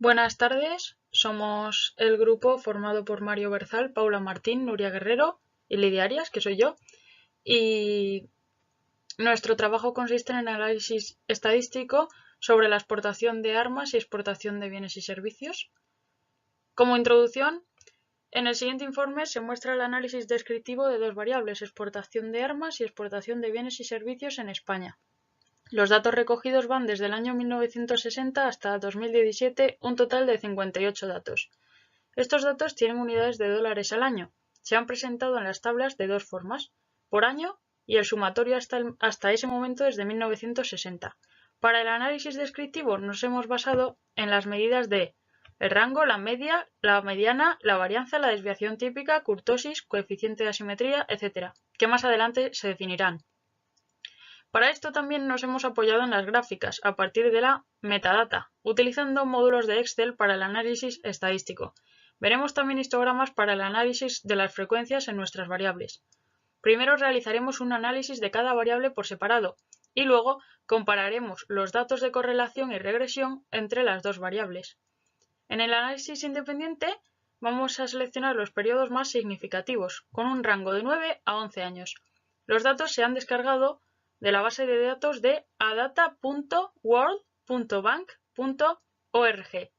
Buenas tardes, somos el grupo formado por Mario Berzal, Paula Martín, Nuria Guerrero y Lidia Arias, que soy yo, y nuestro trabajo consiste en el análisis estadístico sobre la exportación de armas y exportación de bienes y servicios. Como introducción, en el siguiente informe se muestra el análisis descriptivo de dos variables, exportación de armas y exportación de bienes y servicios en España. Los datos recogidos van desde el año 1960 hasta 2017, un total de 58 datos. Estos datos tienen unidades de dólares al año. Se han presentado en las tablas de dos formas, por año y el sumatorio hasta ese momento desde 1960. Para el análisis descriptivo nos hemos basado en las medidas de el rango, la media, la mediana, la varianza, la desviación típica, kurtosis, coeficiente de asimetría, etc., que más adelante se definirán. Para esto también nos hemos apoyado en las gráficas, a partir de la metadata, utilizando módulos de Excel para el análisis estadístico. Veremos también histogramas para el análisis de las frecuencias en nuestras variables. Primero realizaremos un análisis de cada variable por separado y luego compararemos los datos de correlación y regresión entre las dos variables. En el análisis independiente vamos a seleccionar los periodos más significativos, con un rango de 9 a 11 años. Los datos se han descargado de la base de datos de adata.world.bank.org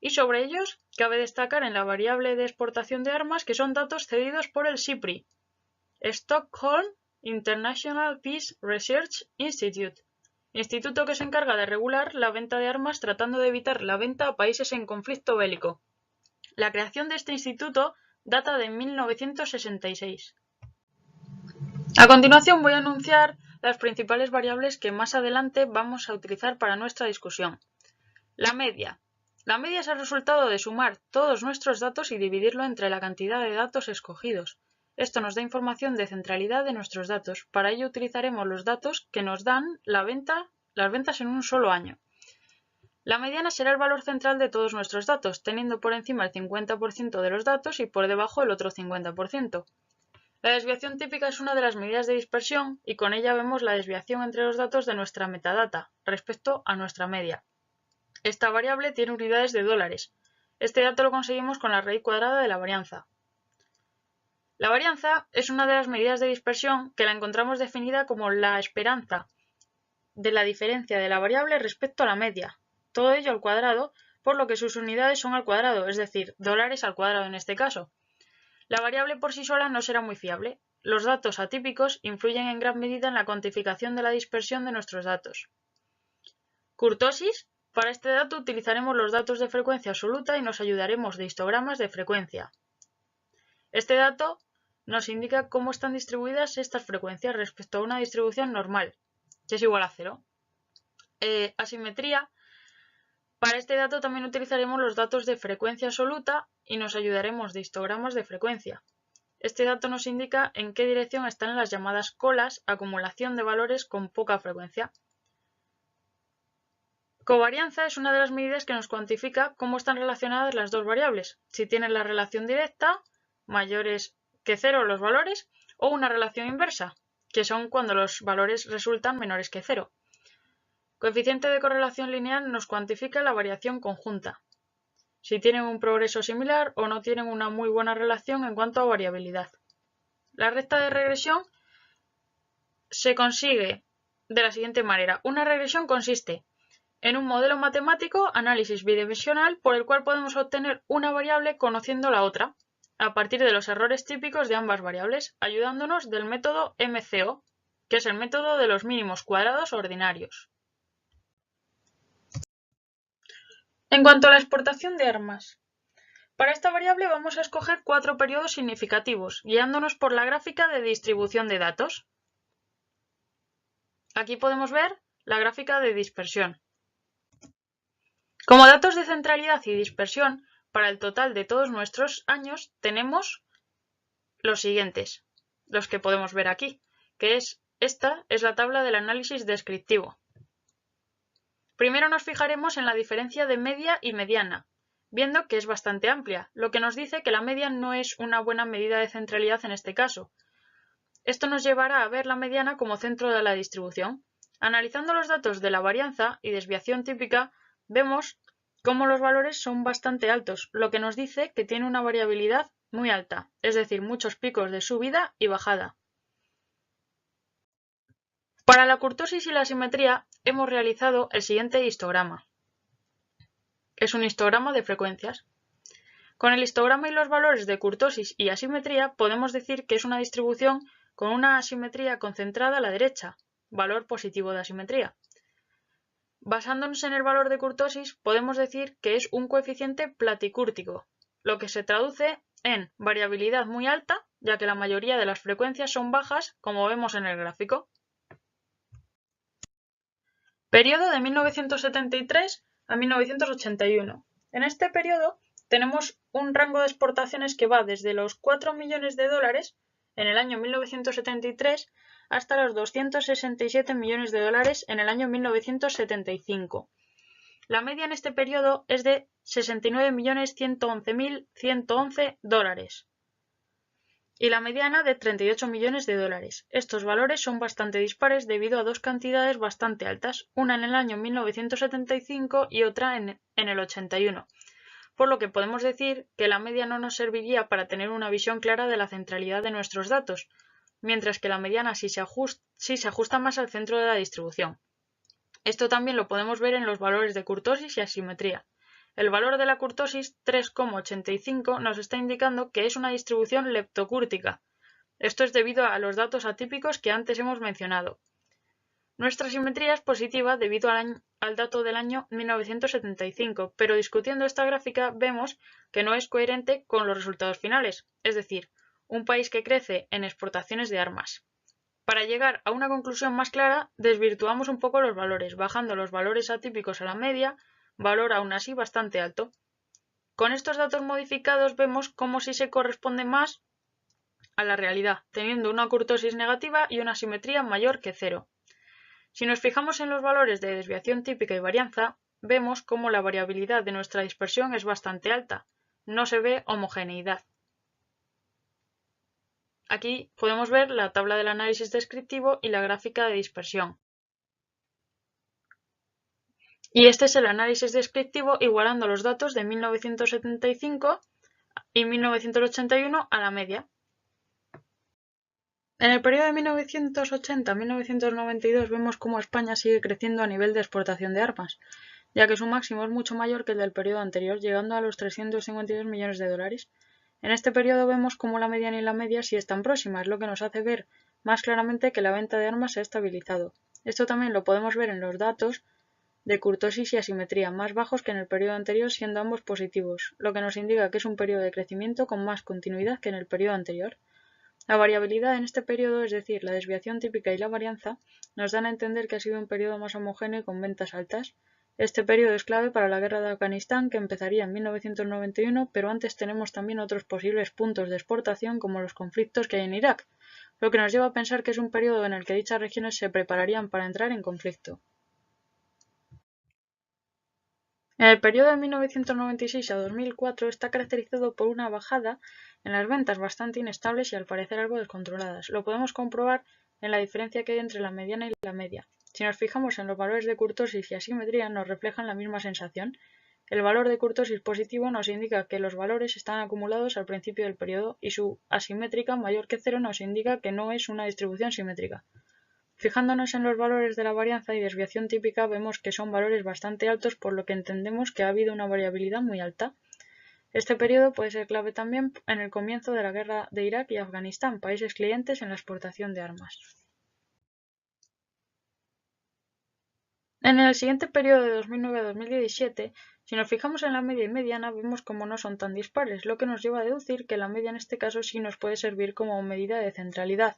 y sobre ellos cabe destacar en la variable de exportación de armas que son datos cedidos por el SIPRI, Stockholm International Peace Research Institute, instituto que se encarga de regular la venta de armas tratando de evitar la venta a países en conflicto bélico. La creación de este instituto data de 1966. A continuación voy a anunciar las principales variables que más adelante vamos a utilizar para nuestra discusión. La media. La media es el resultado de sumar todos nuestros datos y dividirlo entre la cantidad de datos escogidos. Esto nos da información de centralidad de nuestros datos. Para ello utilizaremos los datos que nos dan las ventas en un solo año. La mediana será el valor central de todos nuestros datos, teniendo por encima el 50% de los datos y por debajo el otro 50%. La desviación típica es una de las medidas de dispersión y con ella vemos la desviación entre los datos de nuestra metadata respecto a nuestra media. Esta variable tiene unidades de dólares. Este dato lo conseguimos con la raíz cuadrada de la varianza. La varianza es una de las medidas de dispersión que la encontramos definida como la esperanza de la diferencia de la variable respecto a la media. Todo ello al cuadrado, por lo que sus unidades son al cuadrado, es decir, dólares al cuadrado en este caso. La variable por sí sola no será muy fiable. Los datos atípicos influyen en gran medida en la cuantificación de la dispersión de nuestros datos. Kurtosis. Para este dato utilizaremos los datos de frecuencia absoluta y nos ayudaremos de histogramas de frecuencia. Este dato nos indica cómo están distribuidas estas frecuencias respecto a una distribución normal, que es igual a 0. Asimetría. Para este dato también utilizaremos los datos de frecuencia absoluta y nos ayudaremos de histogramas de frecuencia. Este dato nos indica en qué dirección están las llamadas colas, acumulación de valores con poca frecuencia. Covarianza es una de las medidas que nos cuantifica cómo están relacionadas las dos variables, si tienen la relación directa, mayores que 0 los valores, o una relación inversa, que son cuando los valores resultan menores que 0. Coeficiente de correlación lineal nos cuantifica la variación conjunta, si tienen un progreso similar o no tienen una muy buena relación en cuanto a variabilidad. La recta de regresión se consigue de la siguiente manera. Una regresión consiste en un modelo matemático, análisis bidimensional, por el cual podemos obtener una variable conociendo la otra, a partir de los errores típicos de ambas variables, ayudándonos del método MCO, que es el método de los mínimos cuadrados ordinarios. En cuanto a la exportación de armas, para esta variable vamos a escoger 4 periodos significativos, guiándonos por la gráfica de distribución de datos. Aquí podemos ver la gráfica de dispersión. Como datos de centralidad y dispersión, para el total de todos nuestros años tenemos los siguientes, los que podemos ver aquí, que esta es la tabla del análisis descriptivo. Primero nos fijaremos en la diferencia de media y mediana, viendo que es bastante amplia, lo que nos dice que la media no es una buena medida de centralidad en este caso. Esto nos llevará a ver la mediana como centro de la distribución. Analizando los datos de la varianza y desviación típica, vemos como los valores son bastante altos, lo que nos dice que tiene una variabilidad muy alta, es decir, muchos picos de subida y bajada. Para la kurtosis y la asimetría hemos realizado el siguiente histograma. Es un histograma de frecuencias. Con el histograma y los valores de kurtosis y asimetría podemos decir que es una distribución con una asimetría concentrada a la derecha, valor positivo de asimetría. Basándonos en el valor de kurtosis, podemos decir que es un coeficiente platicúrtico, lo que se traduce en variabilidad muy alta, ya que la mayoría de las frecuencias son bajas, como vemos en el gráfico. Periodo de 1973 a 1981. En este periodo tenemos un rango de exportaciones que va desde los 4 millones de dólares en el año 1973 hasta los 267 millones de dólares en el año 1975. La media en este periodo es de 69.111.111 dólares y la mediana de 38 millones de dólares. Estos valores son bastante dispares debido a dos cantidades bastante altas, una en el año 1975 y otra en el 81, por lo que podemos decir que la media no nos serviría para tener una visión clara de la centralidad de nuestros datos, mientras que la mediana sí se ajusta más al centro de la distribución. Esto también lo podemos ver en los valores de kurtosis y asimetría. El valor de la kurtosis 3,85 nos está indicando que es una distribución leptocúrtica. Esto es debido a los datos atípicos que antes hemos mencionado. Nuestra asimetría es positiva debido al dato del año 1975, pero discutiendo esta gráfica vemos que no es coherente con los resultados finales, es decir, un país que crece en exportaciones de armas. Para llegar a una conclusión más clara, desvirtuamos un poco los valores, bajando los valores atípicos a la media, valor aún así bastante alto. Con estos datos modificados vemos cómo sí se corresponde más a la realidad, teniendo una kurtosis negativa y una asimetría mayor que 0. Si nos fijamos en los valores de desviación típica y varianza, vemos cómo la variabilidad de nuestra dispersión es bastante alta, no se ve homogeneidad. Aquí podemos ver la tabla del análisis descriptivo y la gráfica de dispersión. Y este es el análisis descriptivo igualando los datos de 1975 y 1981 a la media. En el periodo de 1980 a 1992 vemos cómo España sigue creciendo a nivel de exportación de armas, ya que su máximo es mucho mayor que el del periodo anterior, llegando a los 352 millones de dólares. En este periodo vemos cómo la mediana y la media sí están próximas, lo que nos hace ver más claramente que la venta de armas se ha estabilizado. Esto también lo podemos ver en los datos de kurtosis y asimetría, más bajos que en el periodo anterior, siendo ambos positivos, lo que nos indica que es un periodo de crecimiento con más continuidad que en el periodo anterior. La variabilidad en este periodo, es decir, la desviación típica y la varianza, nos dan a entender que ha sido un periodo más homogéneo y con ventas altas. Este periodo es clave para la guerra de Afganistán, que empezaría en 1991, pero antes tenemos también otros posibles puntos de exportación como los conflictos que hay en Irak, lo que nos lleva a pensar que es un periodo en el que dichas regiones se prepararían para entrar en conflicto. En el periodo de 1996 a 2004 está caracterizado por una bajada en las ventas bastante inestables y al parecer algo descontroladas. Lo podemos comprobar en la diferencia que hay entre la mediana y la media. Si nos fijamos en los valores de kurtosis y asimetría nos reflejan la misma sensación. El valor de kurtosis positivo nos indica que los valores están acumulados al principio del periodo y su asimétrica mayor que 0 nos indica que no es una distribución simétrica. Fijándonos en los valores de la varianza y desviación típica vemos que son valores bastante altos, por lo que entendemos que ha habido una variabilidad muy alta. Este periodo puede ser clave también en el comienzo de la guerra de Irak y Afganistán, países clientes en la exportación de armas. En el siguiente periodo de 2009 a 2017, si nos fijamos en la media y mediana, vemos como no son tan dispares, lo que nos lleva a deducir que la media en este caso sí nos puede servir como medida de centralidad.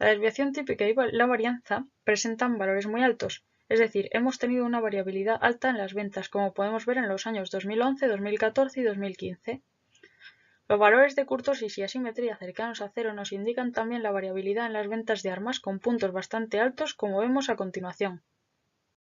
La desviación típica y la varianza presentan valores muy altos, es decir, hemos tenido una variabilidad alta en las ventas, como podemos ver en los años 2011, 2014 y 2015. Los valores de kurtosis y asimetría cercanos a 0 nos indican también la variabilidad en las ventas de armas con puntos bastante altos, como vemos a continuación.